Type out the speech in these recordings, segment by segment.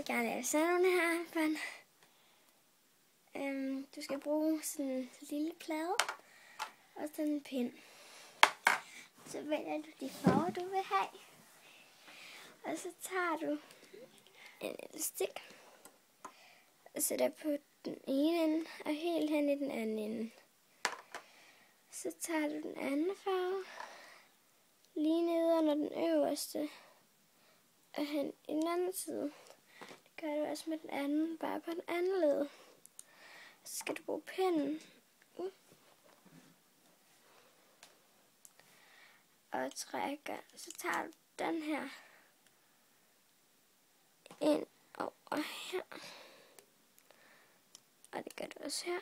vil gerne lave sådan nogle her, men du skal bruge sådan en lille plade og sådan en pind. Så vælger du de farver, du vil have, og så tager du en elastik og sætter på den ene ende og helt hen i den anden ende. Så tager du den anden farve lige nede under den øverste og hen i den anden side. Det gør du også med den anden, bare på den anden led. Så skal du bruge pinden og trækker. Så tager du den her ind over her. Og det gør du også her.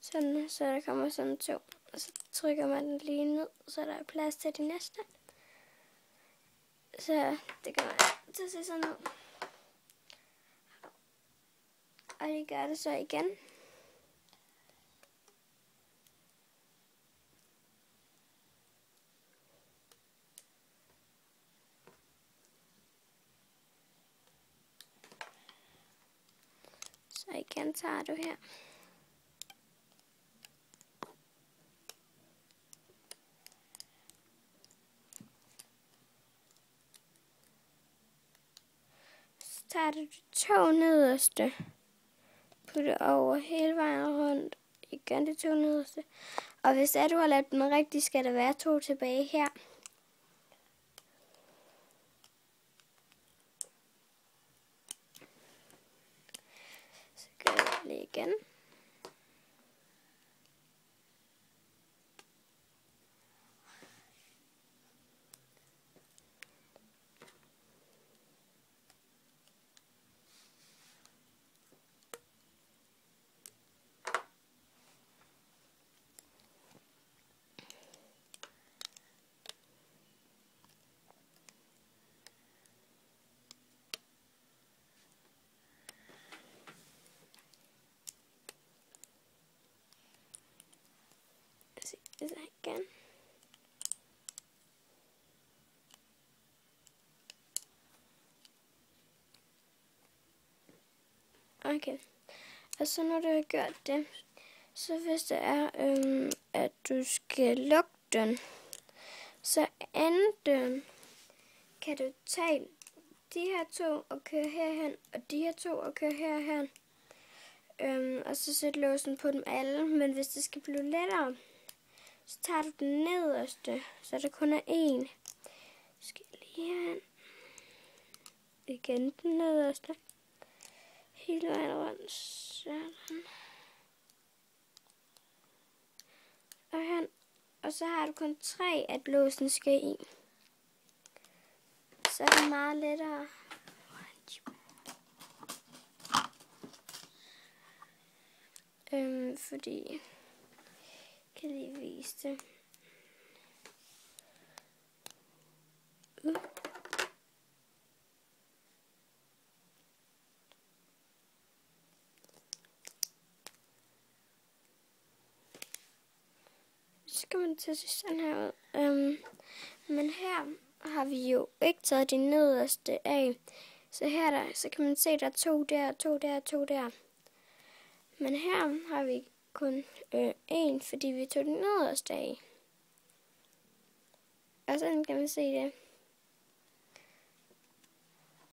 Sådan, så der kommer sådan to. Og så trykker man den lige ned, så der er plads til de næste. Så det gør man til at se sådan ud. Og det gør det så igen. Så igen tager du her. Så tager du de to nederste. Putter over hele vejen rundt. Igen de to nederste. Og hvis det er, du har lavet den rigtig, skal der være to tilbage her. Så gør jeg det lige igen. Så igen. Okay. Og så når du har gjort det, så hvis det er, at du skal lukke den, så enten kan du tage de her to og køre herhen, og de her to og køre herhen, og så sætte låsen på dem alle. Men hvis det skal blive lettere, så tager du den nederste, så der kun er en. Så skal jeg lige herhen. Igen den nederste. Hele vejen rundt. Sådan. Og hen. Og så har du kun 3, at låsen skal i. Så er det meget lettere. Fordi jeg kan lige vise det. Så kan man tage sig sådan her ud. Men her har vi jo ikke taget de nederste af. Så her der, så kan man se, at der er 2 der, 2 der, 2 der. Men her har vi kun 1, fordi vi tog den nederste af. Og sådan kan man se det.